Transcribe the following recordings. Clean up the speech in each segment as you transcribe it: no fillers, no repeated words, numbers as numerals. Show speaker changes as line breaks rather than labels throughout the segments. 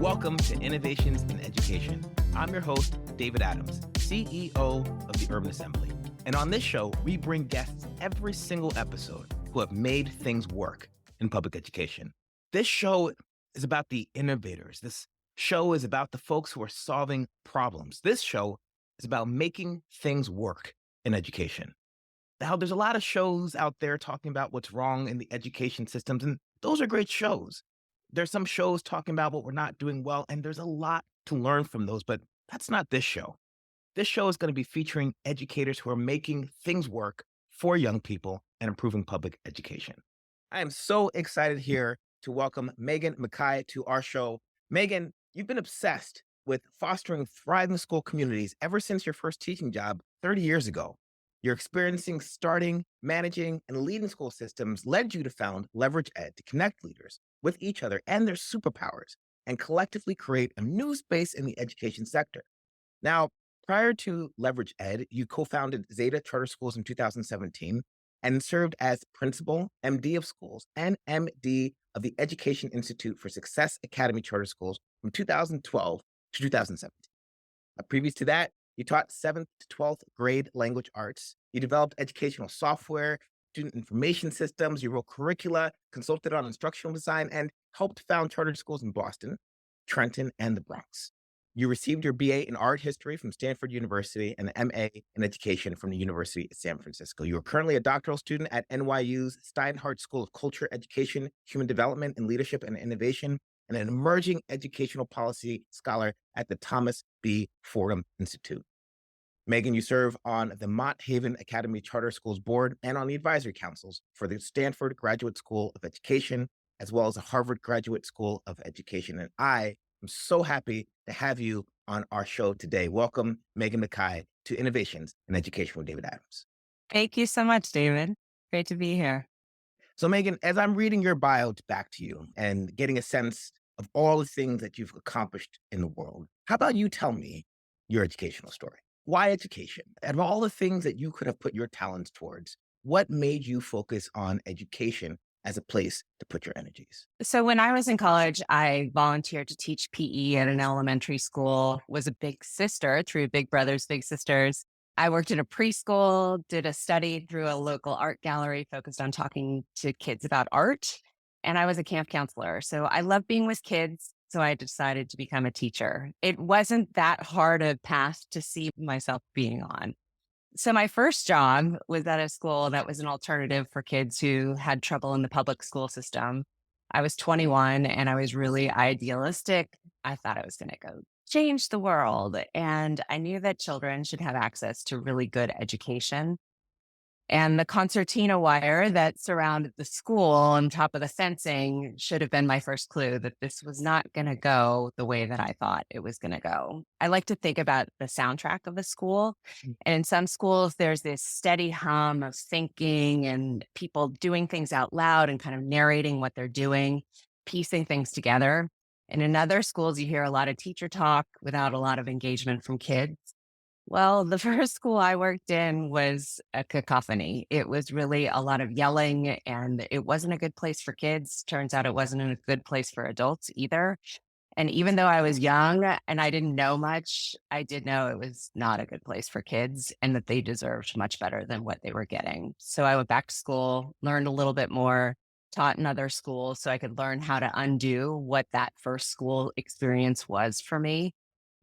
Welcome to Innovations in Education. I'm your host, David Adams, CEO of the Urban Assembly. And on this show, we bring guests every single episode who have made things work in public education. This show is about the innovators. This show is about the folks who are solving problems. This show is about making things work in education. Now, there's a lot of shows out there talking about what's wrong in the education systems, and those are great shows. There's some shows talking about what we're not doing well, and there's a lot to learn from those, but that's not this show. This show is going to be featuring educators who are making things work for young people and improving public education. I am so excited here to welcome Meghan Mackay to our show. Meghan, you've been obsessed with fostering thriving school communities ever since your first teaching job 30 years ago. Your experiencing starting, managing, and leading school systems led you to found Leverage Ed to connect leaders with each other and their superpowers and collectively create a new space in the education sector. Now, prior to Leverage Ed, you co-founded Zeta Charter Schools in 2017 and served as principal, MD of schools, and MD of the Education Institute for Success Academy Charter Schools from 2012 to 2017. Previous to that, you taught 7th to 12th grade language arts. You developed educational software, student information systems. You wrote curricula, consulted on instructional design, and helped found charter schools in Boston, Trenton, and the Bronx. You received your BA in art history from Stanford University and an MA in education from the University of San Francisco. You are currently a doctoral student at NYU's Steinhardt School of Culture, Education, Human Development, and Leadership and Innovation, and an emerging educational policy scholar at the Thomas B. Fordham Institute. Meghan, you serve on the Mott Haven Academy Charter Schools Board and on the advisory councils for the Stanford Graduate School of Education, as well as the Harvard Graduate School of Education. And I am so happy to have you on our show today. Welcome, Meghan Mackay, to Innovations in Education with David Adams.
Thank you so much, David. Great to be here.
So, Meghan, as I'm reading your bio back to you and getting a sense of all the things that you've accomplished in the world, how about you tell me your educational story? Why education? Out of all the things that you could have put your talents towards, what made you focus on education as a place to put your energies?
So when I was in college, I volunteered to teach PE at an elementary school, was a big sister through Big Brothers, Big Sisters. I worked in a preschool, did a study through a local art gallery focused on talking to kids about art. And I was a camp counselor. So I love being with kids. So I decided to become a teacher. It wasn't that hard a path to see myself being on. So my first job was at a school that was an alternative for kids who had trouble in the public school system. I was 21 and I was really idealistic. I thought I was going to go change the world. And I knew that children should have access to really good education. And the concertina wire that surrounded the school on top of the fencing should have been my first clue that this was not going to go the way that I thought it was going to go. I like to think about the soundtrack of the school. And in some schools, there's this steady hum of thinking and people doing things out loud and kind of narrating what they're doing, piecing things together. And in other schools, you hear a lot of teacher talk without a lot of engagement from kids. Well, the first school I worked in was a cacophony. It was really a lot of yelling, and it wasn't a good place for kids. Turns out it wasn't a good place for adults either. And even though I was young and I didn't know much, I did know it was not a good place for kids and that they deserved much better than what they were getting. So I went back to school, learned a little bit more, taught in other schools so I could learn how to undo what that first school experience was for me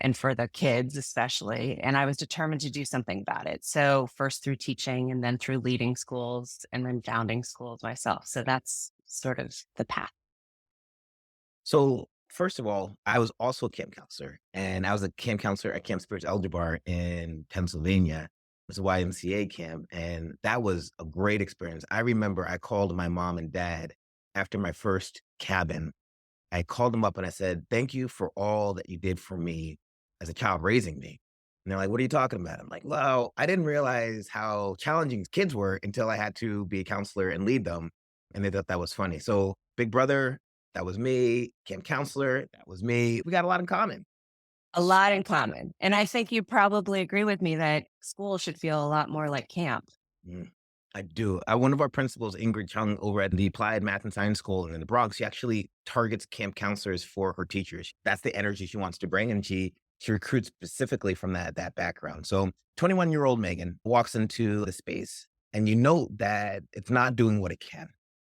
and for the kids especially. And I was determined to do something about it. So first through teaching and then through leading schools and then founding schools myself. So that's sort of the path.
So, first of all, I was also a camp counselor, and I was a camp counselor at Camp Spirits Elderbar in Pennsylvania. It was a YMCA camp, and that was a great experience. I remember I called my mom and dad after my first cabin. I called them up and I said, "Thank you for all that you did for me as a child raising me." And they're like, "What are you talking about?" I'm like, "Well, I didn't realize how challenging kids were until I had to be a counselor and lead them." And they thought that was funny. So, Big Brother, that was me. Camp counselor, that was me. We got a lot in common.
A lot in common. And I think you probably agree with me that school should feel a lot more like camp.
Mm. I do. One of our principals, Ingrid Chung, over at the Applied Math and Science School in the Bronx, she actually targets camp counselors for her teachers. That's the energy she wants to bring, and she recruits specifically from that background. So, 21-year-old Megan walks into the space, and you know that it's not doing what it can.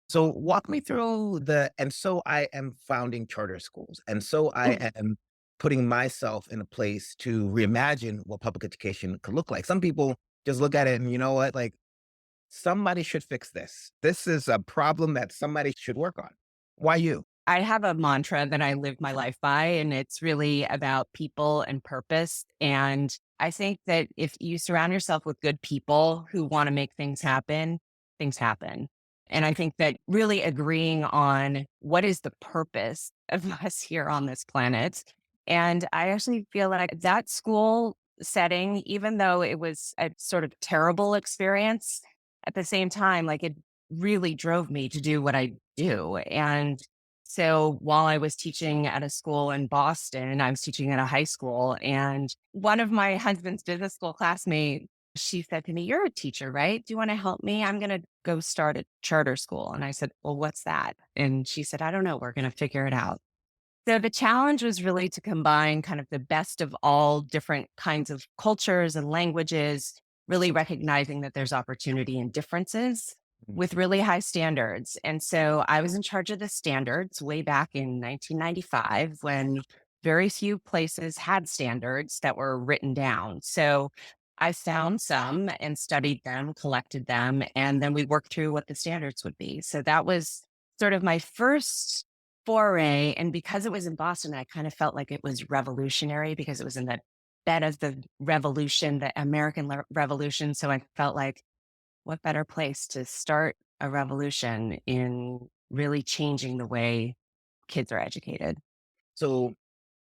So, walk me through and so I am founding charter schools, and so I am putting myself in a place to reimagine what public education could look like. Some people just look at it and you know what, like somebody should fix this. This is a problem that somebody should work on. Why you?
I have a mantra that I live my life by, and it's really about people and purpose. And I think that if you surround yourself with good people who want to make things happen, things happen. And I think that really agreeing on what is the purpose of us here on this planet. And I actually feel like that school setting, even though it was a sort of terrible experience, at the same time, like it really drove me to do what I do. And so while I was teaching at a school in Boston, I was teaching at a high school. And one of my husband's business school classmates, she said to me, "You're a teacher, right? Do you want to help me? I'm going to go start a charter school." And I said, "Well, what's that?" And she said, "I don't know. We're going to figure it out." So the challenge was really to combine kind of the best of all different kinds of cultures and languages, really recognizing that there's opportunity in differences
Mm.
with really high standards. And so I was in charge of the standards way back in 1995 when very few places had standards that were written down. So I found some and studied them, collected them, and then we worked through what the standards would be. So that was sort of my first foray. And because it was in Boston, I kind of felt like it was revolutionary because it was in the bed of the revolution, the American Revolution. So I felt like, what better place to start a revolution in really changing the way kids are educated?
So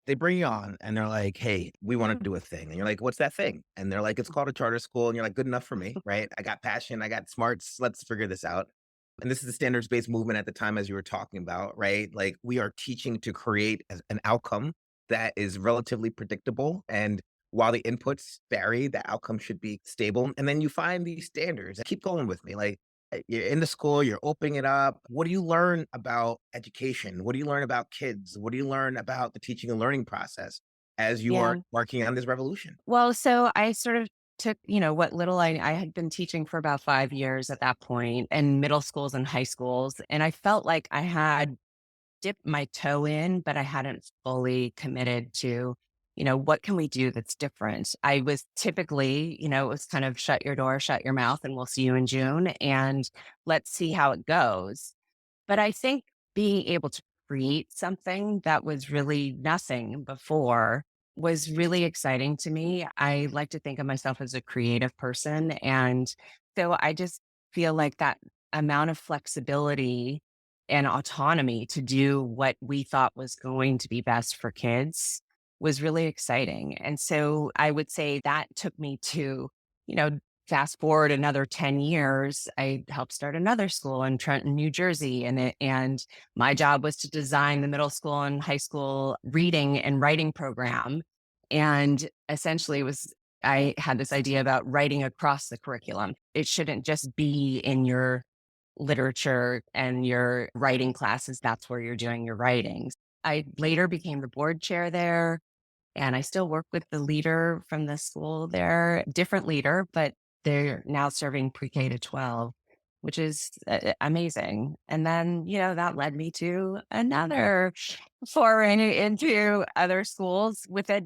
they bring you on and they're like, "Hey, we want to do a thing." And you're like, "What's that thing?" And they're like, "It's called a charter school." And you're like, "Good enough for me, right? I got passion, I got smarts. Let's figure this out." And this is the standards-based movement at the time, as you were talking about, right? Like we are teaching to create an outcome that is relatively predictable. And while the inputs vary, the outcome should be stable. And then you find these standards. Keep going with me. Like you're in the school, you're opening it up. What do you learn about education? What do you learn about kids? What do you learn about the teaching and learning process as you are
Yeah.
working on this revolution?
Well, so I sort of took, what little I had been teaching for about 5 years at that point in middle schools and high schools. And I felt like I had dipped my toe in, but I hadn't fully committed to, what can we do that's different? I was typically, it was kind of shut your door, shut your mouth, and we'll see you in June and let's see how it goes. But I think being able to create something that was really nothing before was really exciting to me. I like to think of myself as a creative person. And so I just feel like that amount of flexibility and autonomy to do what we thought was going to be best for kids was really exciting. And so I would say that took me to, you know, fast forward another 10 years, I helped start another school in Trenton, New Jersey. And my job was to design the middle school and high school reading and writing program. And essentially I had this idea about writing across the curriculum. It shouldn't just be in your literature and your writing classes. That's where you're doing your writings. I later became the board chair there. And I still work with the leader from the school there, different leader, but they're now serving pre-K to 12, which is amazing. And then, that led me to another foray into other schools with a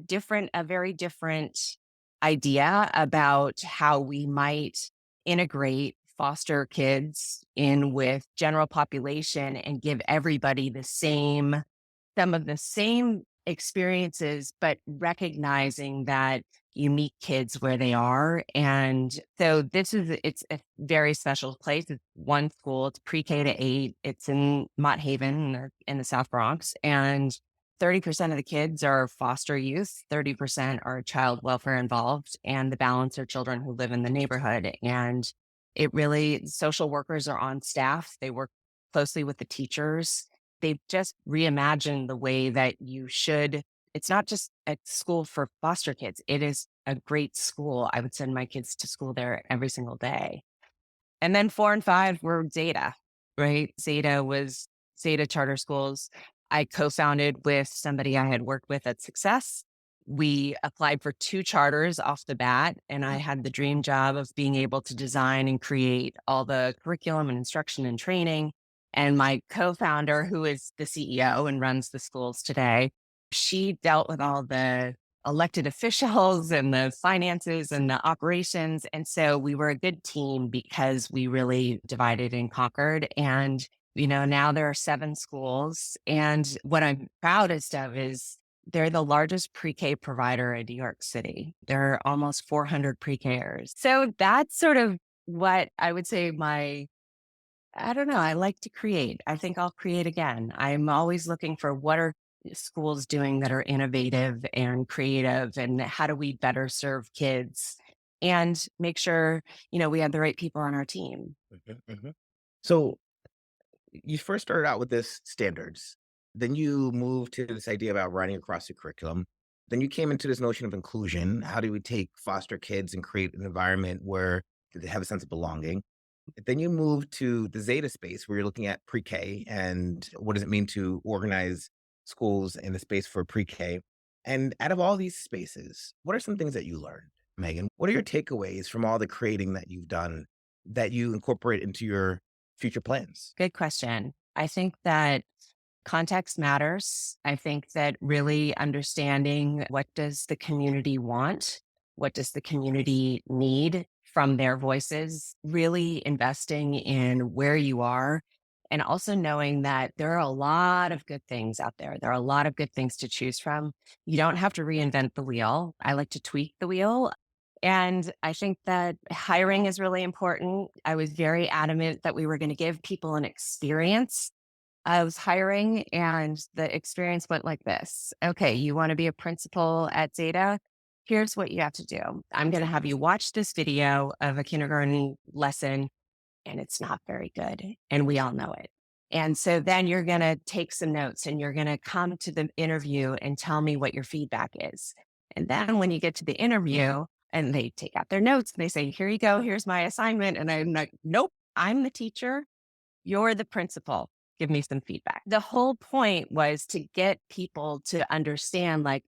very different idea about how we might integrate foster kids in with general population and give everybody some of the same experiences, but recognizing that you meet kids where they are. And so it's a very special place. It's one school, it's pre-K to 8. It's in Mott Haven in the South Bronx. And 30% of the kids are foster youth, 30% are child welfare involved, and the balance are children who live in the neighborhood. And social workers are on staff. They work closely with the teachers. They've just reimagined the way that you should. It's not just a school for foster kids. It is a great school. I would send my kids to school there every single day. And then 4 and 5 were Zeta, right? Zeta Charter Schools. I co-founded with somebody I had worked with at Success. We applied for 2 charters off the bat, and I had the dream job of being able to design and create all the curriculum and instruction and training. And my co-founder, who is the CEO and runs the schools today, she dealt with all the elected officials and the finances and the operations. And so we were a good team because we really divided and conquered. And, now there are 7 schools. And what I'm proudest of is they're the largest pre-K provider in New York City. There are almost 400 pre-Kers. So that's sort of what I would say I don't know. I like to create. I think I'll create again. I'm always looking for what are schools doing that are innovative and creative, and how do we better serve kids and make sure, we have the right people on our team.
Mhm. So you first started out with this standards. Then you moved to this idea about writing across the curriculum. Then you came into this notion of inclusion. How do we take foster kids and create an environment where they have a sense of belonging? Then you moved to the Zeta space where you're looking at pre-K and what does it mean to organize schools in the space for pre-K. And out of all these spaces, what are some things that you learned, Megan? What are your takeaways from all the creating that you've done that you incorporate into your future plans?
Good question. I think that context matters. I think that really understanding what does the community want? What does the community need from their voices? Really investing in where you are, and also knowing that there are a lot of good things out there. There are a lot of good things to choose from. You don't have to reinvent the wheel. I like to tweak the wheel. And I think that hiring is really important. I was very adamant that we were going to give people an experience. I was hiring, and the experience went like this. Okay, you want to be a principal at Zeta? Here's what you have to do. I'm going to have you watch this video of a kindergarten lesson, and it's not very good. And we all know it. And so then you're going to take some notes and you're going to come to the interview and tell me what your feedback is. And then when you get to the interview and they take out their notes and they say, here you go, here's my assignment. And I'm like, nope, I'm the teacher. You're the principal. Give me some feedback. The whole point was to get people to understand like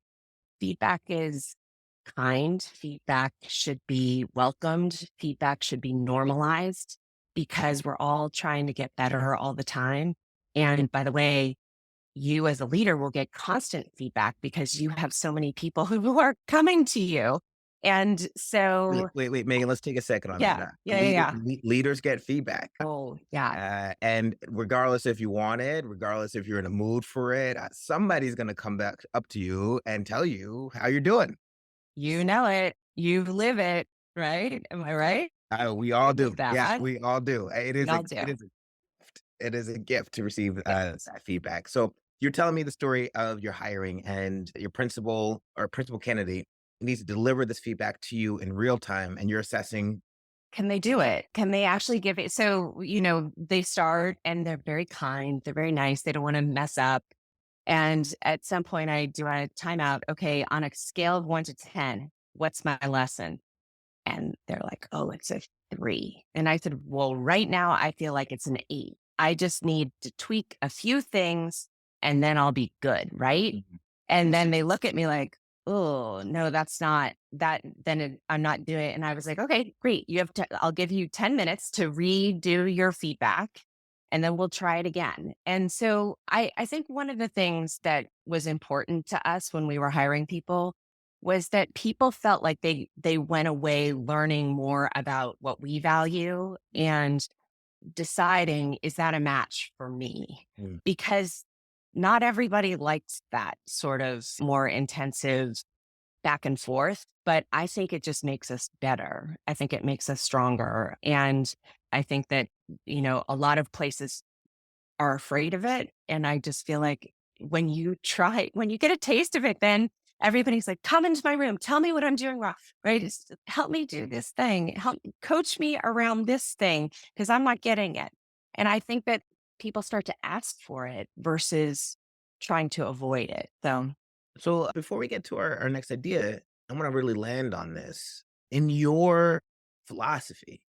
feedback is kind, feedback should be welcomed, feedback should be normalized because we're all trying to get better all the time. And by the way, you as a leader will get constant feedback because you have so many people who are coming to you. And
Wait,
so,
wait, wait, Megan, let's take a second on that.
yeah, yeah, yeah, yeah.
Leaders get feedback.
Oh, yeah.
And regardless if you want it, regardless if you're in a mood for it, somebody's going to come back up to you and tell you how you're doing.
You know it. You live it, right? Am I right?
We all do.
With
Yeah,
that,
we all do.
we all do.
It is a gift to receive
Yes.
that feedback. So you're telling me the story of your hiring and your principal or principal candidate needs to deliver this feedback to you in real time, and you're assessing.
Can they do it? Can they actually give it? So, they start and they're very kind. They're very nice. They don't want to mess up. And at some point, I do a timeout. Okay, on a scale of 1 to 10, what's my lesson? And they're like, oh, it's a 3. And I said, well, right now, I feel like it's an 8. I just need to tweak a few things and then I'll be good. Right.
Mhm.
And then they look at me like, oh, no, that's not that. I'm not doing it. And I was like, okay, great. I'll give you 10 minutes to redo your feedback and then we'll try it again. And so I think one of the things that was important to us when we were hiring people was that people felt like they went away learning more about what we value and deciding, is that a match for me?
Mm.
Because not everybody likes that sort of more intensive back and forth, but I think it just makes us better. I think it makes us stronger. And I think that, a lot of places are afraid of it. And I just feel like when you get a taste of it, then everybody's like, come into my room, tell me what I'm doing wrong, right? Help me do this thing, help coach me around this thing, because I'm not getting it. And I think that people start to ask for it versus trying to avoid it. So,
So before we get to our next idea, I want to really land on this. In your philosophy,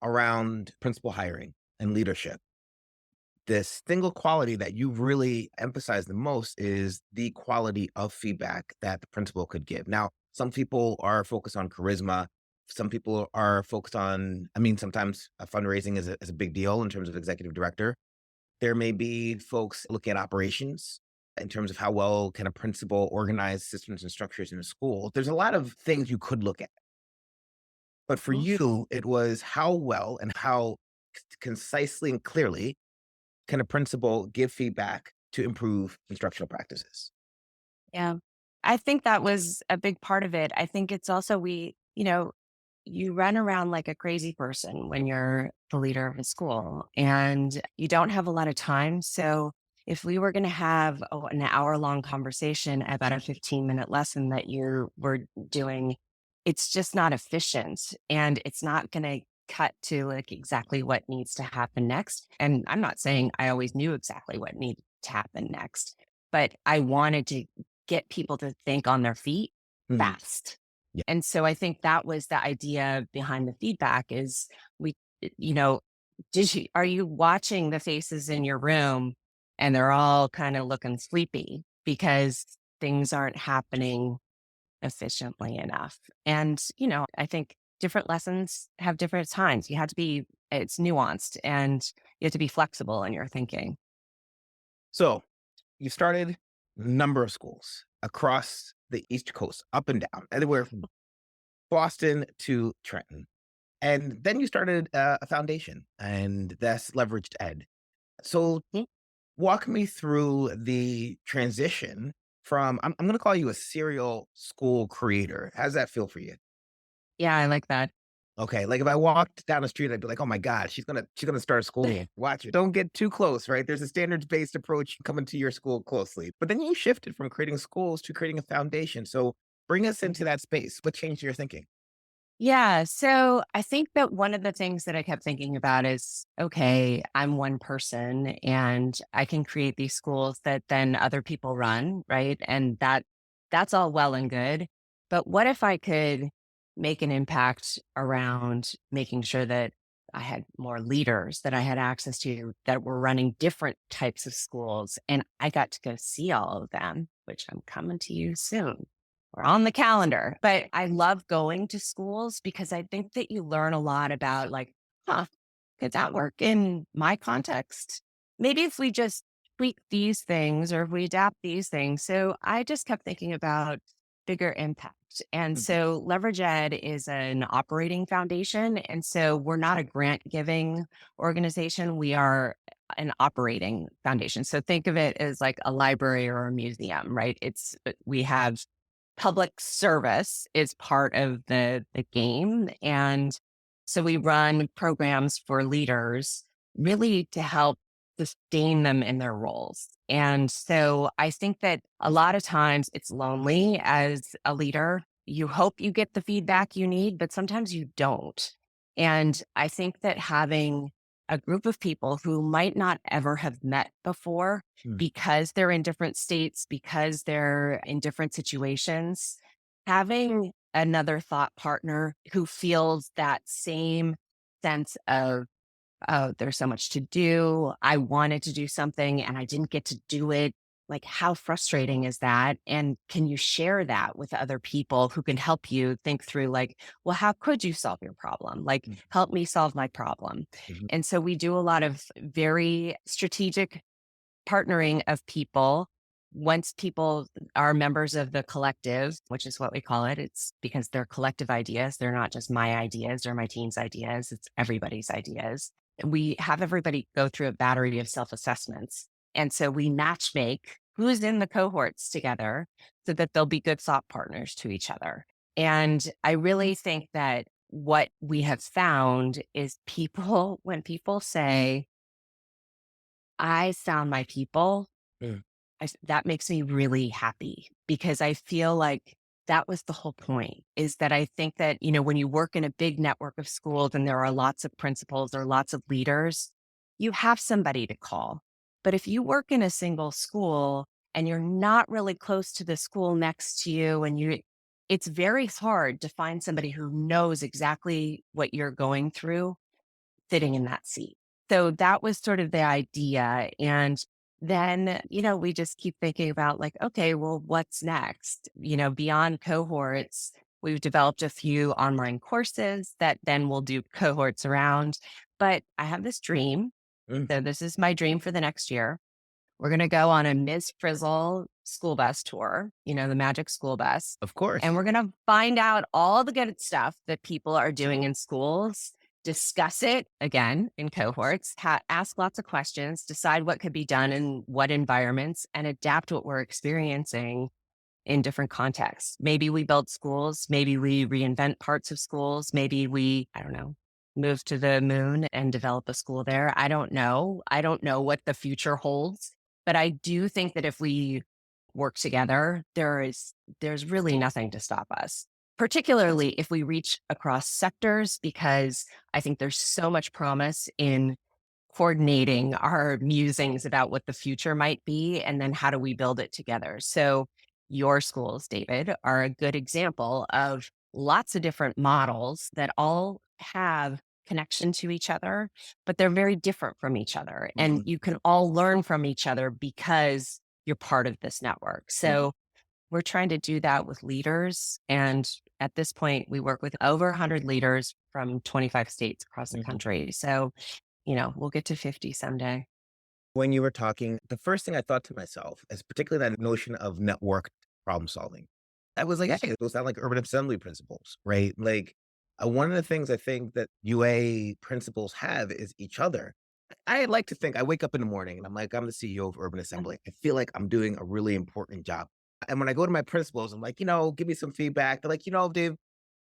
around principal hiring and leadership, this single quality that you really emphasize the most is the quality of feedback that the principal could give. Now, some people are focused on charisma. Some people are focused on, I mean, sometimes fundraising is a big deal in terms of executive director. There may be folks looking at operations in terms of how well can a principal organize systems and structures in a school. There's a lot of things you could look at. But for
Mhm.
you, it was how well and how concisely and clearly can a principal give feedback to improve instructional practices?
Yeah. I think that was a big part of it. I think it's also you run around like a crazy person when you're the leader of a school and you don't have a lot of time. So if we were going to have an hour long conversation about a 15-minute lesson that you were doing, it's just not efficient and it's not going to cut to like exactly what needs to happen next. And I'm not saying I always knew exactly what needed to happen next, but I wanted to get people to think on their feet
Mhm.
fast.
Yeah.
And so I think that was the idea behind the feedback is we, you know, are you watching the faces in your room and they're all kind of looking sleepy because things aren't happening efficiently enough? And, I think different lessons have different times. It's nuanced and you have to be flexible in your thinking.
So you started a number of schools across the East Coast, up and down, anywhere from Boston to Trenton. And then you started a foundation, and that's Leveraged Ed. So walk me through the transition from, I'm going to call you a serial school creator. How does that feel for you?
Yeah, I like that.
Okay, like, if I walked down the street, I'd be like, "Oh my god, she's gonna start a school. Watch it. Don't get too close," right? There's a standards-based approach coming to your school closely. But then you shifted from creating schools to creating a foundation. So bring us into that space. What changed your thinking?
Yeah. So I think that one of the things that I kept thinking about is okay, I'm one person and I can create these schools that then other people run, right? And that's all well and good. But what if I could make an impact around making sure that I had more leaders that I had access to that were running different types of schools and I got to go see all of them, which I'm coming to you soon. We're on the calendar. But I love going to schools because I think that you learn a lot about like, huh, could that work in my context? Maybe if we just tweak these things or if we adapt these things. So I just kept thinking about bigger impact. And
Mhm.
so Leverage Ed is an operating foundation. And so we're not a grant giving organization. We are an operating foundation. So think of it as like a library or a museum, right? We have public service is part of the game. And so we run programs for leaders really to help sustain them in their roles. And so I think that a lot of times it's lonely as a leader. You hope you get the feedback you need, but sometimes you don't. And I think that having a group of people who might not ever have met before
Mm.
because they're in different states, because they're in different situations, having another thought partner who feels that same sense of, oh, there's so much to do. I wanted to do something and I didn't get to do it. Like, how frustrating is that? And can you share that with other people who can help you think through, like, well, how could you solve your problem? Like,
Mm.
help me solve my problem.
Mhm.
And so we do a lot of very strategic partnering of people. Once people are members of the collective, which is what we call it, it's because they're collective ideas. They're not just my ideas or my team's ideas, it's everybody's ideas. We have everybody go through a battery of self assessments. And so we match make who's in the cohorts together so that they'll be good thought partners to each other. And I really think that what we have found is when people say, I found my people,
Mm.
that makes me really happy because I feel like that was the whole point is that I think that, when you work in a big network of schools and there are lots of principals or lots of leaders, you have somebody to call. But if you work in a single school and you're not really close to the school next to you it's very hard to find somebody who knows exactly what you're going through sitting in that seat. So that was sort of the idea. And then, we just keep thinking about like, okay, well, what's next? Beyond cohorts, we've developed a few online courses that then we'll do cohorts around. But I have this dream.
Mm,
So this is my dream for the next year. We're going to go on a Ms. Frizzle school bus tour, the magic school bus.
of
And
course.
we're going to find out all the good stuff that people are doing in schools, discuss it again in cohorts, ask lots of questions, decide what could be done in what environments, and adapt what we're experiencing in different contexts. Maybe we build schools, maybe we reinvent parts of schools, maybe we, I don't know, move to the moon and develop a school there. I don't know. I don't know what the future holds, but I do think that if we work together, there's really nothing to stop us. Particularly if we reach across sectors, because I think there's so much promise in coordinating our musings about what the future might be and then how do we build it together. So your schools, David, are a good example of lots of different models that all have connection to each other, but they're very different from each other. And
Mhm,
you can all learn from each other because you're part of this network.
mhm,
So we're trying to do that with leaders. And at this point, we work with over 100 leaders from 25 states across the
mhm.
country. So we'll get to 50 someday.
When you were talking, the first thing I thought to myself is particularly that notion of network problem solving. I was like, hey, those sound like urban assembly principles, right? Like, one of the things I think that UA principals have is each other. I like to think I wake up in the morning and I'm like, I'm the CEO of Urban Assembly. I feel like I'm doing a really important job. And when I go to my principals, I'm like, give me some feedback. They're like, Dave,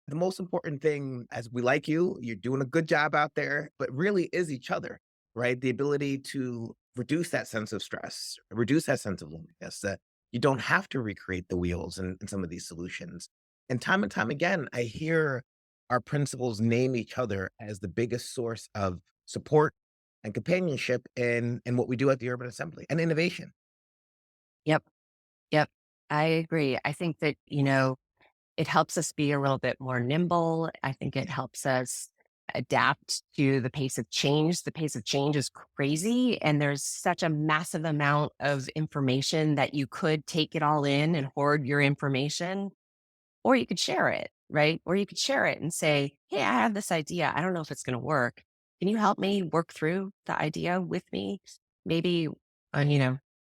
the most important thing as we like you, you're doing a good job out there, but really is each other, right? The ability to reduce that sense of stress, reduce that sense of loneliness, that you don't have to recreate the wheels in some of these solutions. And time again, I hear our principals name each other as the biggest source of support and companionship in what we do at the Urban Assembly and innovation.
Yep. Yep. I agree. I think that, it helps us be a little bit more nimble. I think it helps us adapt to the pace of change. The pace of change is crazy, and there's such a massive amount of information that you could take it all in and hoard your information, or you could share it, right? Or you could share it and say, hey, I have this idea. I don't know if it's going to work. Can you help me work through the idea with me? Maybe,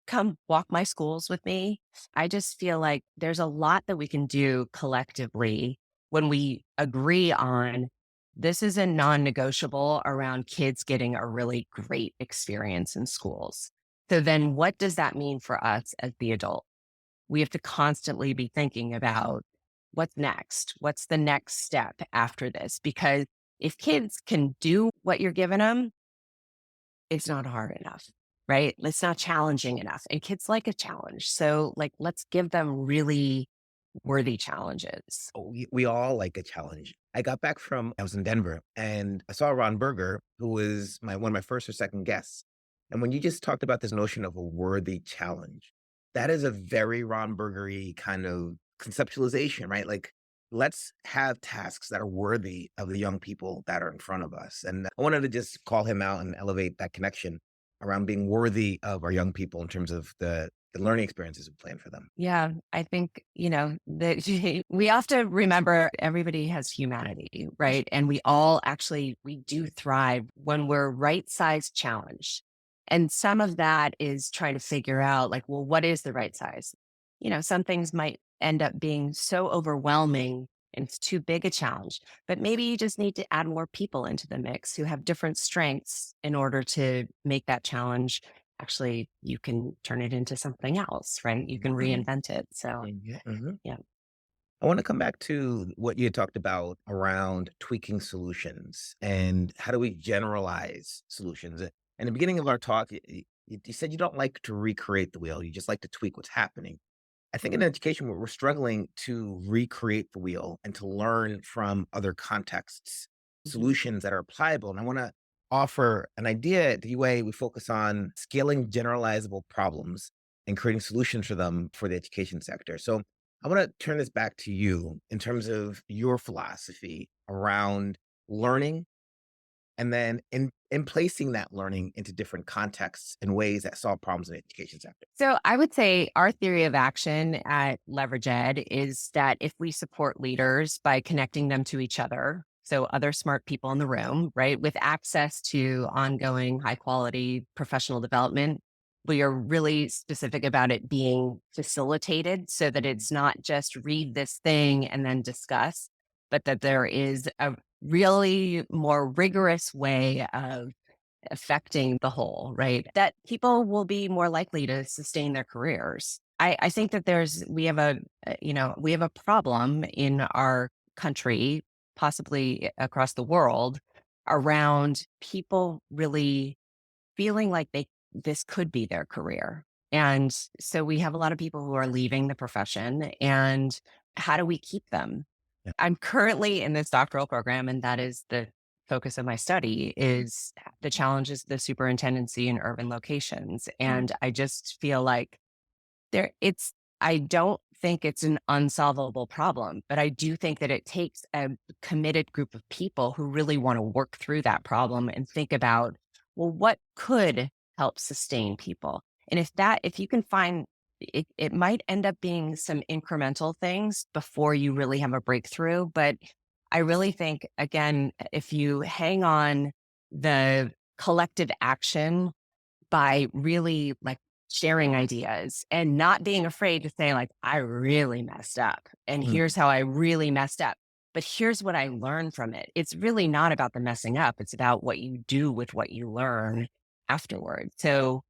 come walk my schools with me. I just feel like there's a lot that we can do collectively when we agree on this is a non negotiable around kids getting a really great experience in schools. So then what does that mean for us as the adult? We have to constantly be thinking about what's next? What's the next step after this? Because if kids can do what you're giving them, it's not hard enough, right? It's not challenging enough. And kids like a challenge. So, like, let's give them really worthy challenges.
Oh, we all like a challenge. I was in Denver and I saw Ron Berger, who was one of my first or second guests. And when you just talked about this notion of a worthy challenge, that is a very Ron Bergery kind of conceptualization, right? Like, let's have tasks that are worthy of the young people that are in front of us. And I wanted to just call him out and elevate that connection around being worthy of our young people in terms of the learning experiences we plan for them.
Yeah, I think, that we have to remember everybody has humanity, right? And we do thrive when we're right size challenged. And some of that is trying to figure out, like, well, what is the right size? Some things might end up being so overwhelming and it's too big a challenge, but maybe you just need to add more people into the mix who have different strengths in order to make that challenge. Actually, you can turn it into something else, right? You can
Mhm.
reinvent it. So,
Mhm, mhm.
yeah.
I want to come back to what you had talked about around tweaking solutions and how do we generalize solutions. In the beginning of our talk, you said you don't like to recreate the wheel, you just like to tweak what's happening. I think in education, we're struggling to recreate the wheel and to learn from other contexts,
Mhm.
solutions that are applicable. And I want to offer an idea the way we focus on scaling generalizable problems and creating solutions for them for the education sector. So I want to turn this back to you in terms of your philosophy around learning and then in placing that learning into different contexts and ways that solve problems in the education sector?
So I would say our theory of action at Leverage Ed is that if we support leaders by connecting them to each other, so other smart people in the room, right, with access to ongoing high quality professional development, we are really specific about it being facilitated so that it's not just read this thing and then discuss, but that there is a really more rigorous way of affecting the whole, right? That people will be more likely to sustain their careers. I think that we have we have a problem in our country, possibly across the world, around people really feeling like this could be their career. And so we have a lot of people who are leaving the profession, and how do we keep them?
Yeah.
I'm currently in this doctoral program, and that is the focus of my study is the challenges of the superintendency in urban locations. And I just feel like there it's I don't think it's an unsolvable problem, but I do think that it takes a committed group of people who really want to work through that problem and think about, well, what could help sustain people? And if you can find it, it might end up being some incremental things before you really have a breakthrough. But I really think, again, if you hang on the collective action by really like sharing ideas and not being afraid to say like, I really messed up and
Mm.
here's how I really messed up. But here's what I learned from it. It's really not about the messing up. It's about what you do with what you learn afterward. So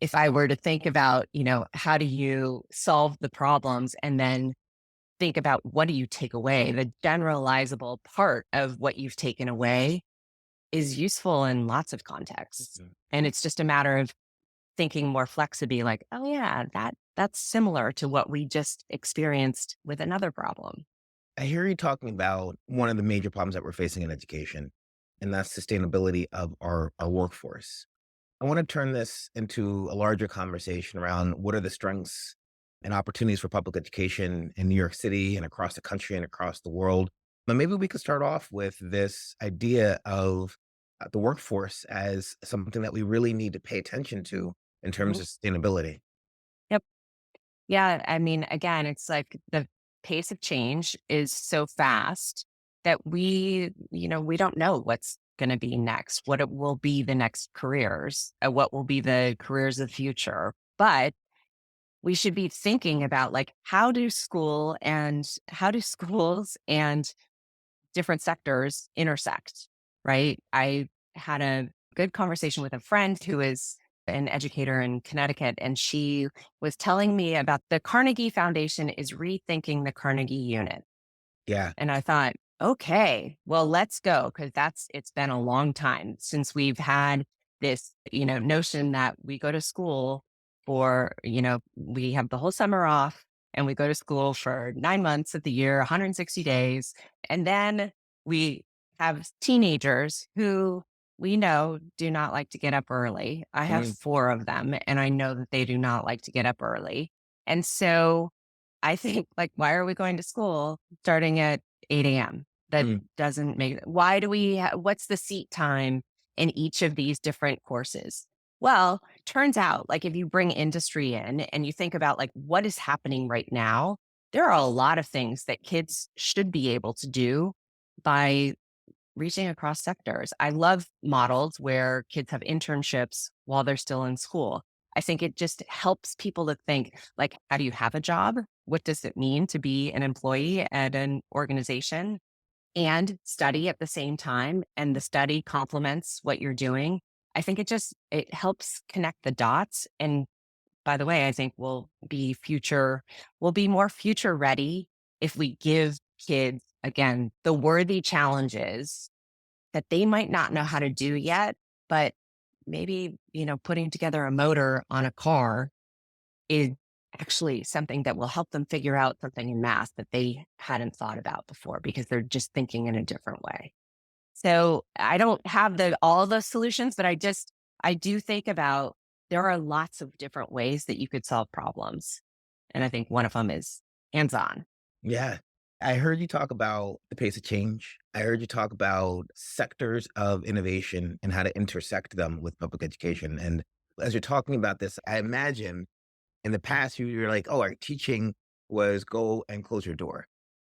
if I were to think about, how do you solve the problems and then think about what do you take away, the generalizable part of what you've taken away is useful in lots of contexts.
Mhm.
And it's just a matter of thinking more flexibly like, "Oh, yeah, that's similar to what we just experienced with another problem."
I hear you talking about one of the major problems that we're facing in education, and that's sustainability of our workforce. I want to turn this into a larger conversation around what are the strengths and opportunities for public education in New York City and across the country and across the world. But maybe we could start off with this idea of the workforce as something that we really need to pay attention to in terms
Mhm.
of sustainability.
Yep. Yeah, I mean, again, it's like the pace of change is so fast that we don't know what's gonna be next, what it will be the next careers, what will be the careers of the future. But we should be thinking about, like, how do schools and different sectors intersect, right? I had a good conversation with a friend who is an educator in Connecticut, and she was telling me about the Carnegie Foundation is rethinking the Carnegie unit.
Yeah.
And I thought, okay, well, let's go. Cause it's been a long time since we've had this, notion that we go to school we have the whole summer off and we go to school for 9 months of the year, 160 days. And then we have teenagers who we know do not like to get up early. I have
Mm,
4 of them and I know that they do not like to get up early. And so I think, like, why are we going to school starting at 8 AM? That
mm,
doesn't make why do we what's the seat time in each of these different courses? Well, turns out, like, if you bring industry in and you think about, like, what is happening right now, there are a lot of things that kids should be able to do by reaching across sectors. I love models where kids have internships while they're still in school. I think it just helps people to think like, how do you have a job? What does it mean to be an employee at an organization and study at the same time? And the study complements what you're doing. I think it helps connect the dots. And by the way, I think we'll be more future ready if we give kids again the worthy challenges that they might not know how to do yet, but maybe, putting together a motor on a car is actually something that will help them figure out something in math that they hadn't thought about before because they're just thinking in a different way. So I don't have all the solutions, but I do think about there are lots of different ways that you could solve problems. And I think one of them is hands on.
yeah. I heard you talk about the pace of change. I heard you talk about sectors of innovation and how to intersect them with public education. And as you're talking about this, I imagine in the past you were like, oh, our teaching was go and close your door.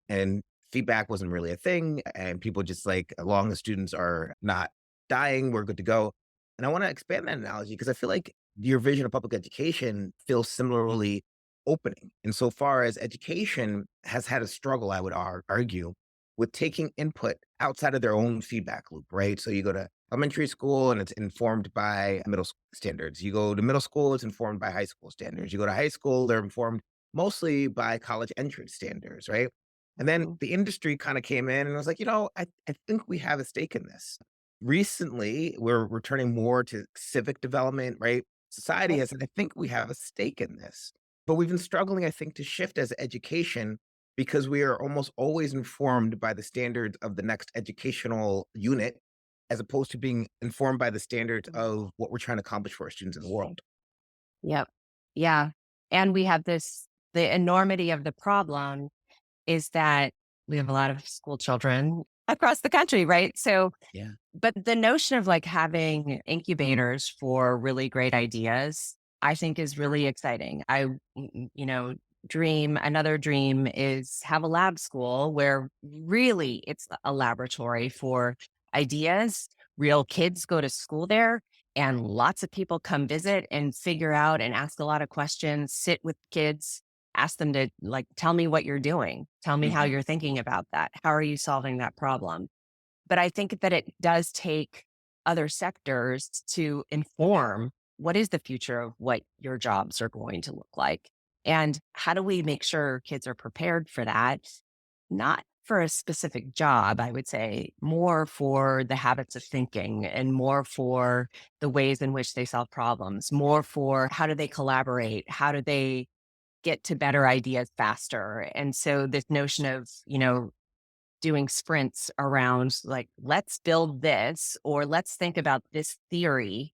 And feedback wasn't really a thing. And people just like, as long as students are not dying, we're good to go. And I want to expand that analogy because I feel like your vision of public education feels similarly opening insofar as education has had a struggle, I would argue, with taking input outside of their own feedback loop, right? So you go to elementary school and it's informed by middle school standards. You go to middle school, it's informed by high school standards. You go to high school, they're informed mostly by college entrance standards, right? And then
Mhm.
the industry kind of came in and was like, I think we have a stake in this. Recently, we're returning more to civic development, right? Society
Yep.
has said, I think we have a stake in this. But we've been struggling, I think, to shift as education because we are almost always informed by the standards of the next educational unit, as opposed to being informed by the standards of what we're trying to accomplish for our students in the world.
Yep. Yeah. And we have the enormity of the problem is that we have a lot of school children across the country, right? So,
Yeah.
but the notion of like having incubators for really great ideas, I think is really exciting. You know, another dream is have a lab school where really it's a laboratory for ideas. Real kids go to school there and lots of people come visit and figure out and ask a lot of questions, sit with kids, ask them to like, tell me what you're doing. Tell me how
Mhm.
you're thinking about that. How are you solving that problem? But I think that it does take other sectors to inform what is the future of what your jobs are going to look like. And how do we make sure kids are prepared for that? Not for a specific job, I would say, more for the habits of thinking and more for the ways in which they solve problems, more for how do they collaborate? How do they get to better ideas faster? And so this notion of, doing sprints around like, let's build this or let's think about this theory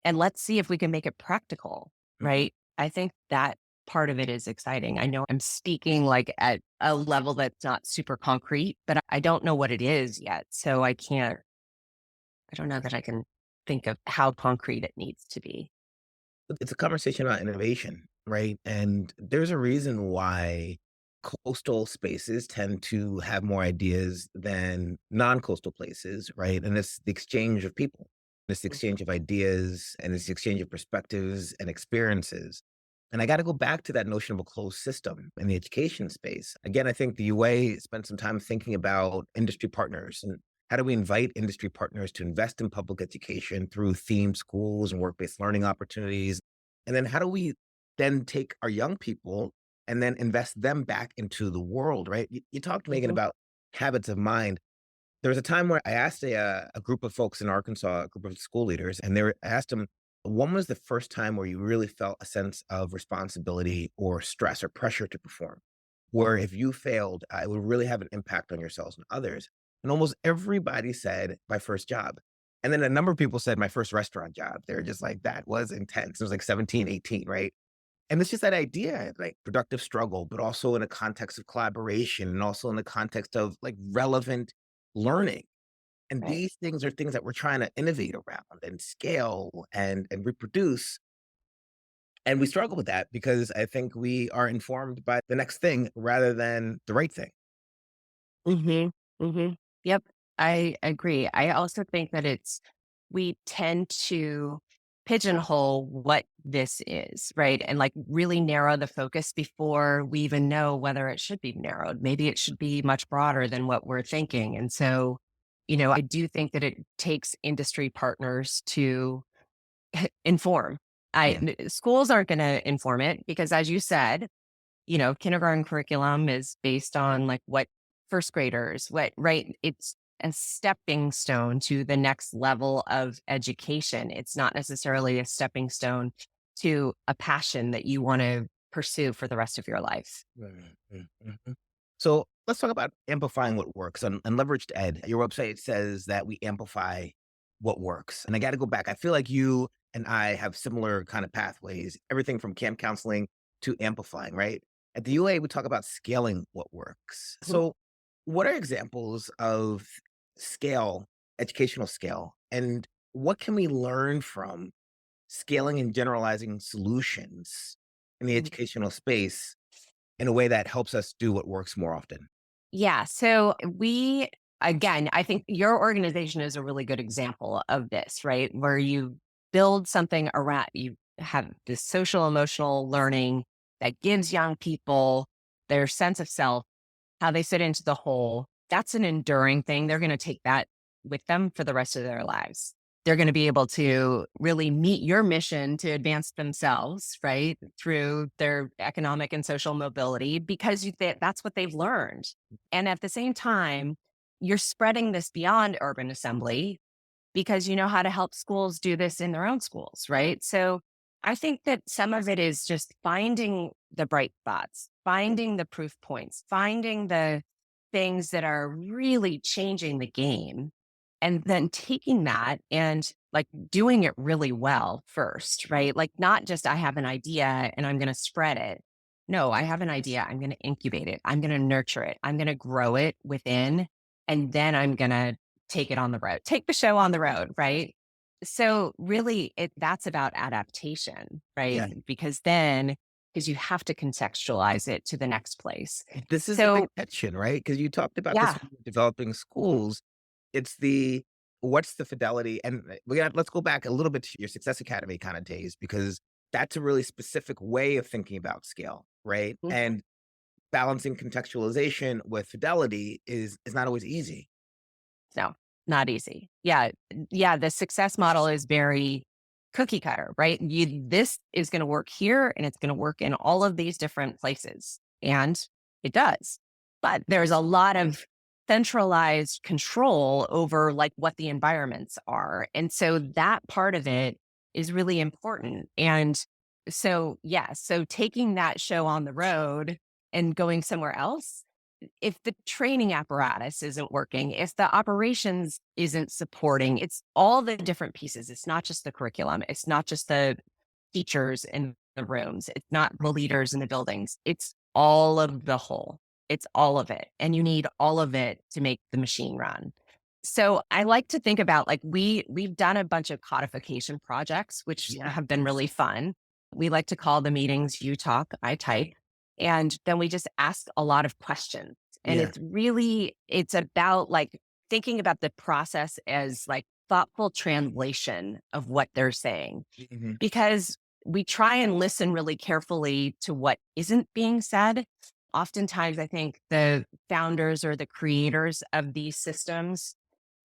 and let's see if we can make it practical,
Mhm.
right? I think that part of it is exciting. I know I'm speaking like at a level that's not super concrete, but I don't know what it is yet. So I don't know that I can think of how concrete it needs to be.
It's a conversation about innovation, right? And there's a reason why coastal spaces tend to have more ideas than non-coastal places, right? And it's the exchange of people, this exchange of ideas and this exchange of perspectives and experiences. And I got to go back to that notion of a closed system in the education space. Again, I think the UA spent some time thinking about industry partners and how do we invite industry partners to invest in public education through themed schools and work-based learning opportunities? And then how do we then take our young people and then invest them back into the world, right? You talked, Megan,
Mhm.
about habits of mind. There was a time where I asked a group of folks in Arkansas, a group of school leaders, and I asked them, when was the first time where you really felt a sense of responsibility or stress or pressure to perform? Where if you failed, it would really have an impact on yourselves and others. And almost everybody said my first job. And then a number of people said my first restaurant job. They're just like, that was intense. It was like 17, 18, right? And it's just that idea, like productive struggle, but also in a context of collaboration and also in the context of like relevant learning. And
Right.
these things are things that we're trying to innovate around and scale and reproduce. And we struggle with that because I think we are informed by the next thing rather than the right thing.
Mhm. Mhm. Yep. I agree. I also think that we tend to pigeonhole what this is, right? And like really narrow the focus before we even know whether it should be narrowed. Maybe it should be much broader than what we're thinking. And so, I do think that it takes industry partners to inform.
Yeah.
Schools aren't going to inform it because as you said, kindergarten curriculum is based on like what first graders, what, right? It's a stepping stone to the next level of education. It's not necessarily a stepping stone to a passion that you want to pursue for the rest of your life.
Mhm, mhm. So let's talk about amplifying what works on Leveraged Ed. Your website says that we amplify what works. And I got to go back. I feel like you and I have similar kind of pathways, everything from camp counseling to amplifying, right? At the UA, we talk about scaling what works. So, what are examples of scale, educational scale, and what can we learn from scaling and generalizing solutions in the
Mhm.
educational space in a way that helps us do what works more often?
Yeah. So again, I think your organization is a really good example of this, right? Where you build something around, you have this social emotional learning that gives young people their sense of self, how they fit into the whole. That's an enduring thing. They're going to take that with them for the rest of their lives. They're going to be able to really meet your mission to advance themselves, right? Through their economic and social mobility because that's what they've learned. And at the same time, you're spreading this beyond urban assembly because you know how to help schools do this in their own schools, right? So I think that some of it is just finding the bright spots, finding the proof points, finding the things that are really changing the game, and then taking that and like doing it really well first, right? Like not just I have an idea and I'm going to spread it. No, I have an idea. I'm going to incubate it. I'm going to nurture it. I'm going to grow it within. And then I'm going to take it on the road, take the show on the road, right? So really that's about adaptation, right?
Yeah.
Because you have to contextualize it to the next place.
This is the big
So
tension, right? Because you talked about this
yeah,
when you're developing schools. It's the what's the fidelity? And let's go back a little bit to your Success Academy kind of days, because that's a really specific way of thinking about scale, right?
mm,
And balancing contextualization with fidelity is not always easy.
no, not easy. Yeah. Yeah. The success model is very cookie cutter, right? This is going to work here and it's going to work in all of these different places. And it does. But there's a lot of centralized control over like what the environments are. And so that part of it is really important. And so, yeah, so taking that show on the road and going somewhere else, if the training apparatus isn't working, if the operations isn't supporting, it's all the different pieces. It's not just the curriculum. It's not just the teachers in the rooms. It's not the leaders in the buildings. It's all of the whole. It's all of it. And you need all of it to make the machine run. So I like to think about like we've done a bunch of codification projects, which
Yeah.
have been really fun. We like to call the meetings you talk, I type. And then we just ask a lot of questions. And
Yeah.
it's about like thinking about the process as like thoughtful translation of what they're saying
Mhm.
because we try and listen really carefully to what isn't being said. Oftentimes, I think the founders or the creators of these systems,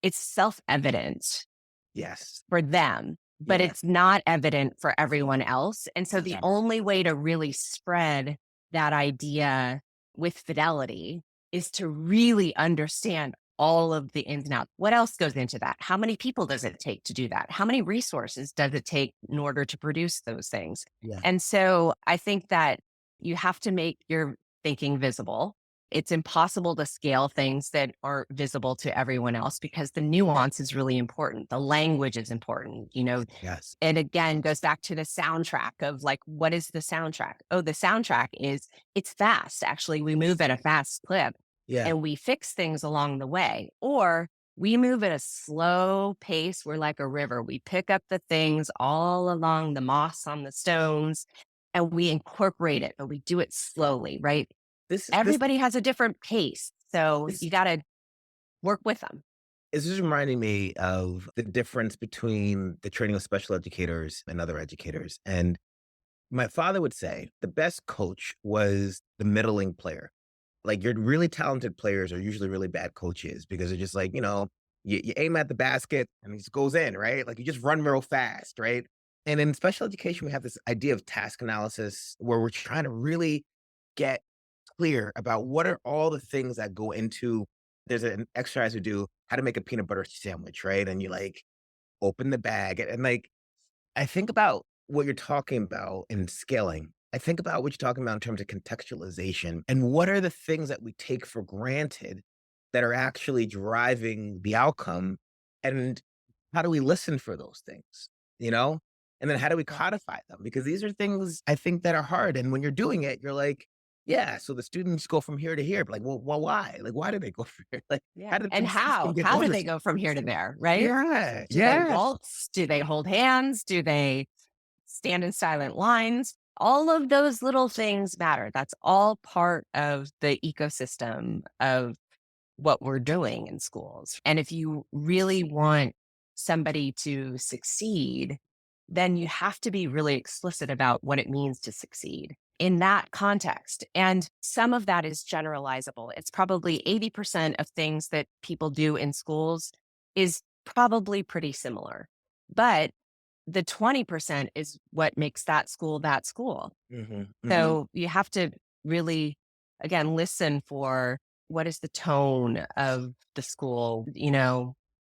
it's self evident
Yes.
for them, but
Yeah.
it's not evident for everyone else. And so the
Yes.
only way to really spread that idea with fidelity is to really understand all of the ins and outs. What else goes into that? How many people does it take to do that? How many resources does it take in order to produce those things?
Yeah.
And so I think that you have to make your thinking visible. It's impossible to scale things that aren't visible to everyone else because the nuance is really important. The language is important.
Yes.
It again goes back to the soundtrack of like, what is the soundtrack? Oh, the soundtrack is it's fast. Actually, we move at a fast clip
Yeah.
and we fix things along the way. Or we move at a slow pace. We're like a river. We pick up the things all along the moss on the stones and we incorporate it, but we do it slowly, right?
This
Everybody has a different pace. So
this
you got to work with them.
this is reminding me of the difference between the training of special educators and other educators. And my father would say the best coach was the middling player. Like your really talented players are usually really bad coaches because they're just like, you aim at the basket and it just goes in, right? Like you just run real fast, right? And in special education, we have this idea of task analysis where we're trying to really get clear about what are all the things that go into there's an exercise we do how to make a peanut butter sandwich, right? And you like open the bag and like I think about what you're talking about in scaling. I think about what you're talking about in terms of contextualization and what are the things that we take for granted that are actually driving the outcome and how do we listen for those things, you know? And then how do we
Yeah.
codify them? Because these are things I think that are hard. And when you're doing it, you're like, Yeah, so the students go from here to here, but like, well, why? Like, why do they go from here? Like,
Yeah.
how did
And
the system
how?
get
How do
ordered?
they go from here to there, right?
Yeah,
Do they
yeah.
waltz? Do they hold hands? Do they stand in silent lines? All of those little things matter. That's all part of the ecosystem of what we're doing in schools. And if you really want somebody to succeed, then you have to be really explicit about what it means to succeed in that context. And some of that is generalizable. It's probably 80% of things that people do in schools is probably pretty similar. But the 20% is what makes that school that school.
Mhm, mhm,
So you have to really, again, listen for what is the tone of the school?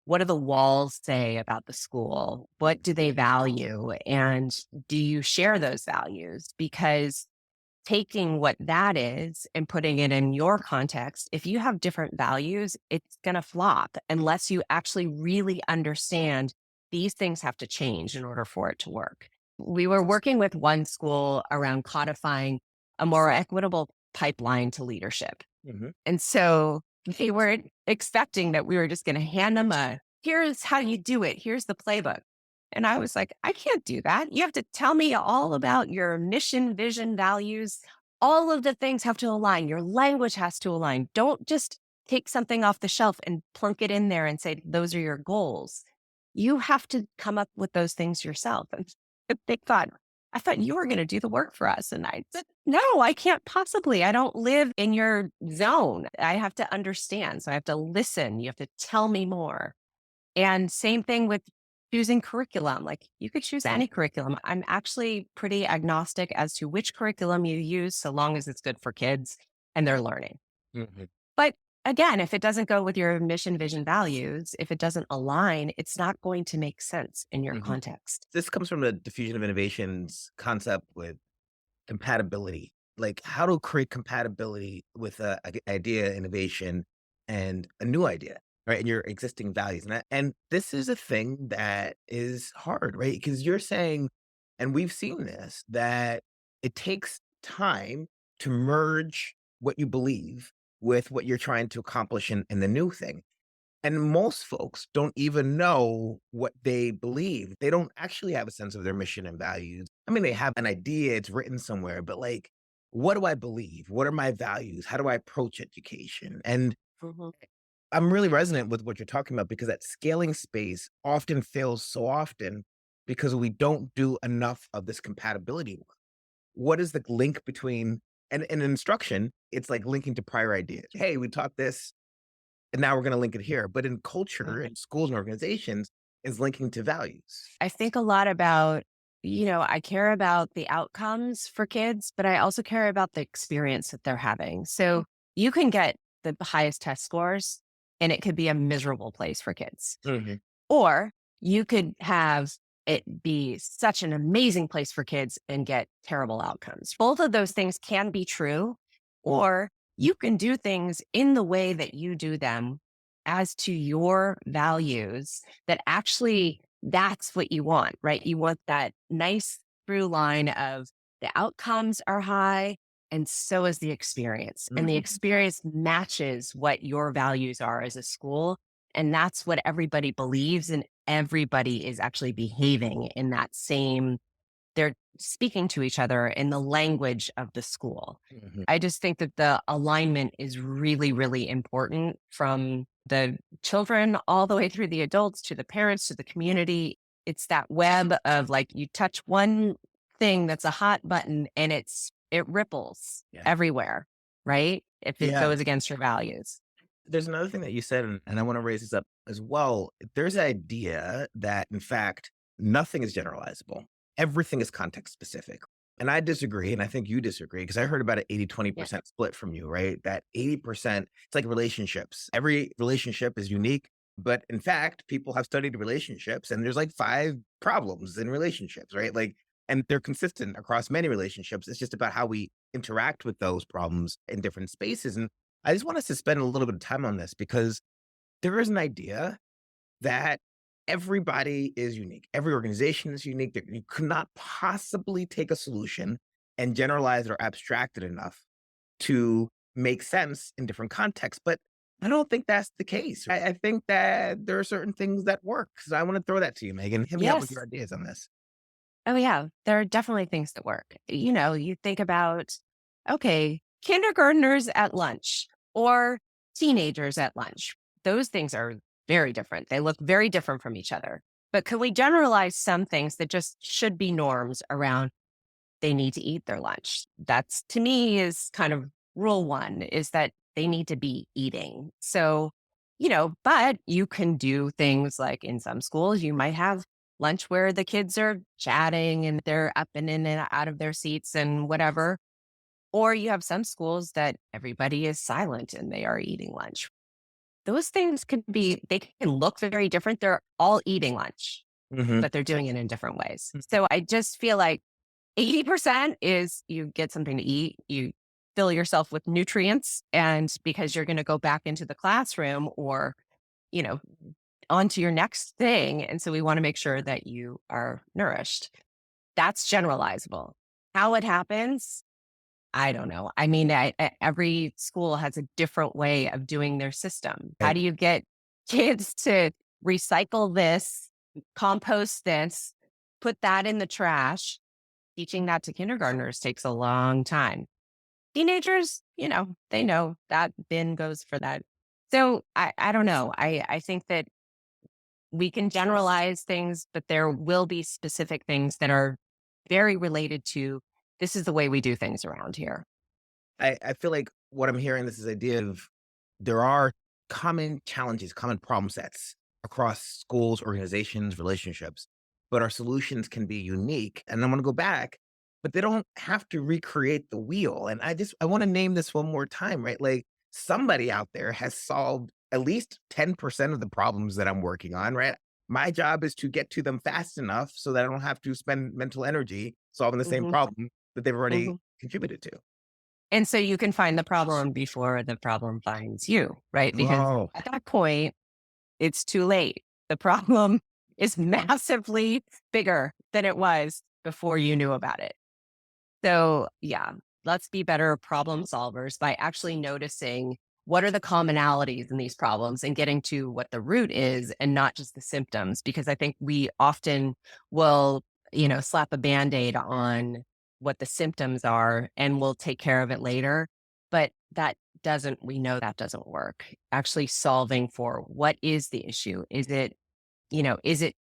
What do the walls say about the school? What do they value? And do you share those values? Because taking what that is and putting it in your context, if you have different values, it's going to flop unless you actually really understand these things have to change in order for it to work. We were working with one school around codifying a more equitable pipeline to leadership.
mhm.
And so they weren't expecting that we were just going to hand them here's how you do it. Here's the playbook. And I was like, I can't do that. You have to tell me all about your mission, vision, values. All of the things have to align. Your language has to align. Don't just take something off the shelf and plunk it in there and say, those are your goals. You have to come up with those things yourself. And they thought, I thought you were going to do the work for us. And I said, no, I can't possibly. I don't live in your zone. I have to understand. So I have to listen. You have to tell me more. And same thing with choosing curriculum. Like you could choose any curriculum. I'm actually pretty agnostic as to which curriculum you use, so long as it's good for kids and they're learning.
Mhm.
But again, if it doesn't go with your mission, vision, values, if it doesn't align, it's not going to make sense in your
Mhm.
context.
This comes from the diffusion of innovations concept with compatibility. Like, how to create compatibility with a idea, innovation, and a new idea, right? And your existing values. And this is a thing that is hard, right? Because you're saying, and we've seen this, that it takes time to merge what you believe with what you're trying to accomplish in the new thing. And most folks don't even know what they believe. They don't actually have a sense of their mission and values. I mean, they have an idea, it's written somewhere, but like, what do I believe? What are my values? How do I approach education? And
Mhm.
I'm really resonant with what you're talking about because that scaling space often fails so often because we don't do enough of this compatibility work. What is the link between and in instruction, it's like linking to prior ideas. Hey, we taught this and now we're gonna link it here. But in culture, in schools and organizations, is linking to values.
I think a lot about, I care about the outcomes for kids, but I also care about the experience that they're having. So you can get the highest test scores and it could be a miserable place for kids.
Mhm,
Or you could have it be such an amazing place for kids and get terrible outcomes. Both of those things can be true, or you can do things in the way that you do them as to your values that actually that's what you want, right? You want that nice through line of the outcomes are high and so is the experience. And the
mhm,
experience matches what your values are as a school and that's what everybody believes, and everybody is actually behaving in that same, they're speaking to each other in the language of the school.
mhm.
I just think that the alignment is really, really important from the children all the way through the adults to the parents to the community. It's that web of like you touch one thing that's a hot button and it ripples
Yeah.
everywhere, right? If it
Yeah.
goes against your values.
There's another thing that you said, and I wanna raise this up as well. There's an idea that, in fact, nothing is generalizable. Everything is context specific. And I disagree, and I think you disagree, because I heard about an 80-20%
Yeah.
split from you, right? That 80%, it's like relationships. Every relationship is unique, but in fact, people have studied relationships, and there's like 5 problems in relationships, right? Like, and they're consistent across many relationships. It's just about how we interact with those problems in different spaces. And I just want us to spend a little bit of time on this because there is an idea that everybody is unique. Every organization is unique. That you could not possibly take a solution and generalize it or abstract it enough to make sense in different contexts. But I don't think that's the case. I think that there are certain things that work. So I want to throw that to you, Megan. Hit me up with your
Yes.
ideas on this.
Oh, yeah. There are definitely things that work. You think about, okay, kindergartners at lunch or teenagers at lunch. Those things are very different. They look very different from each other. But can we generalize some things that just should be norms around they need to eat their lunch? That's to me is kind of rule one is that they need to be eating. So, but you can do things like in some schools, you might have lunch where the kids are chatting and they're up and in and out of their seats and whatever. Or you have some schools that everybody is silent and they are eating lunch. Those things they can look very different. They're all eating lunch,
Hmm.
but they're doing it in different ways. So I just feel like 80% is you get something to eat, you fill yourself with nutrients, and because you're going to go back into the classroom or, you know, onto your next thing. And so we want to make sure that you are nourished. That's generalizable. How it happens, I don't know. I mean, every school has a different way of doing their system. How
Right.
do you get kids to recycle this, compost this, put that in the trash? Teaching that to kindergartners takes a long time. Teenagers, they know that bin goes for that. So I don't know. I think that we can generalize things, but there will be specific things that are very related to this is the way we do things around here.
I feel like what I'm hearing this is idea of there are common challenges, common problem sets across schools, organizations, relationships, but our solutions can be unique. And I'm going to go back, but they don't have to recreate the wheel. And I want to name this one more time, right? Like somebody out there has solved at least 10% of the problems that I'm working on, right? My job is to get to them fast enough so that I don't have to spend mental energy solving the same
Hmm.
problem that they've already
Hmm.
contributed to.
And so you can find the problem before the problem finds you, right? Because
Oh,
at that point, it's too late. The problem is massively bigger than it was before you knew about it. So, yeah, let's be better problem solvers by actually noticing what are the commonalities in these problems and getting to what the root is and not just the symptoms. Because I think we often will, slap a band aid on what the symptoms are and we'll take care of it later. But we know that doesn't work. Actually solving for what is the issue? Is it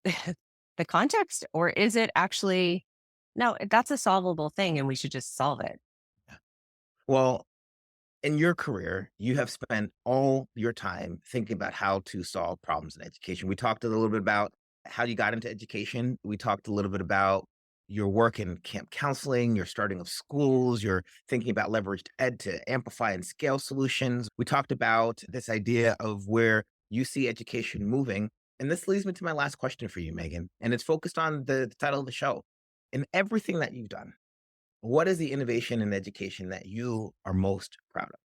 the context or is it actually no, that's a solvable thing and we should just solve it.
well, in your career, you have spent all your time thinking about how to solve problems in education. We talked a little bit about how you got into education. We talked a little bit about your work in camp counseling, your starting of schools, your thinking about leveraged ed to amplify and scale solutions. We talked about this idea of where you see education moving. And this leads me to my last question for you, Megan. And it's focused on the title of the show. In everything that you've done, what is the innovation in education that you are most proud of?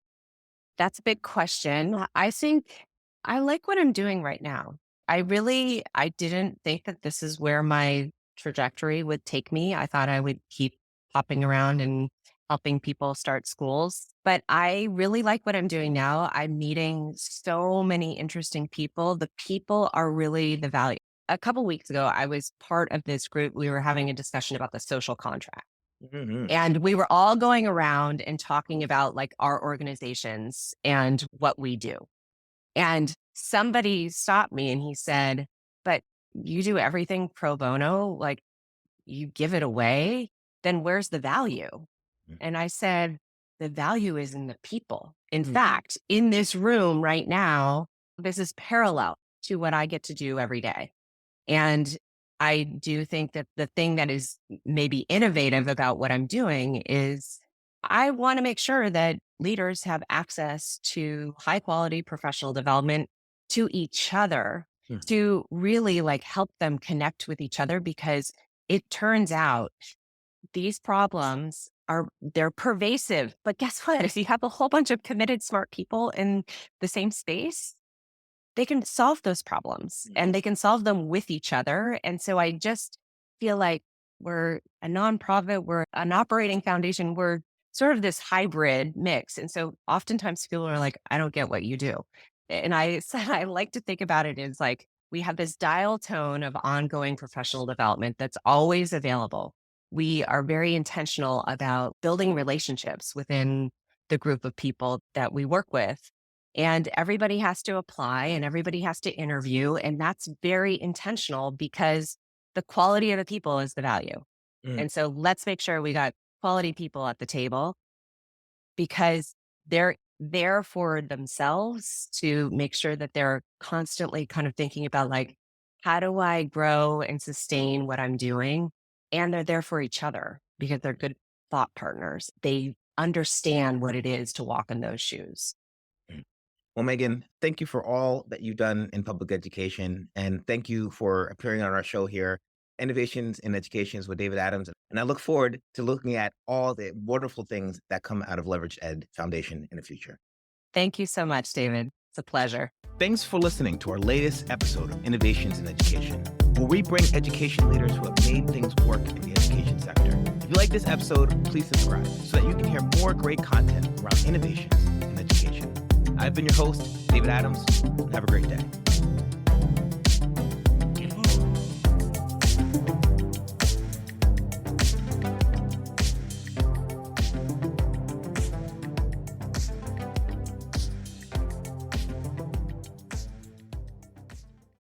That's a big question. I think I like what I'm doing right now. I didn't think that this is where my trajectory would take me. I thought I would keep hopping around and helping people start schools. But I really like what I'm doing now. I'm meeting so many interesting people. The people are really the value. A couple weeks ago, I was part of this group. We were having a discussion about the social contract.
Mhm.
And we were all going around and talking about like our organizations and what we do. And somebody stopped me and he said, but you do everything pro bono, like you give it away, then where's the value?
Mm.
And I said, the value is in the people. In
Mhm.
fact, in this room right now, this is parallel to what I get to do every day. And I do think that the thing that is maybe innovative about what I'm doing is I want to make sure that leaders have access to high quality professional development to each other
Mhm.
to really like help them connect with each other because it turns out these problems they're pervasive. But guess what? If you have a whole bunch of committed smart people in the same space, they can solve those problems and they can solve them with each other. And so I just feel like we're a nonprofit, we're an operating foundation. sort of this hybrid mix. And so oftentimes people are like, I don't get what you do. And I said, I like to think about it as like, we have this dial tone of ongoing professional development that's always available. We are very intentional about building relationships within the group of people that we work with. And everybody has to apply and everybody has to interview. And that's very intentional because the quality of the people is the value.
Mm.
And so let's make sure we got quality people at the table because they're there for themselves to make sure that they're constantly kind of thinking about like, how do I grow and sustain what I'm doing? And they're there for each other because they're good thought partners. They understand what it is to walk in those shoes.
Mm. Well, Meghan, thank you for all that you've done in public education. And thank you for appearing on our show here, Innovations in Educations with David Adams. And I look forward to looking at all the wonderful things that come out of Leveraged Ed Foundation in the future.
Thank you so much, David. It's a pleasure.
Thanks for listening to our latest episode of Innovations in Education, where we bring education leaders who have made things work in the education sector. If you like this episode, please subscribe so that you can hear more great content around innovations in education. I've been your host, David Adams, and have a great day.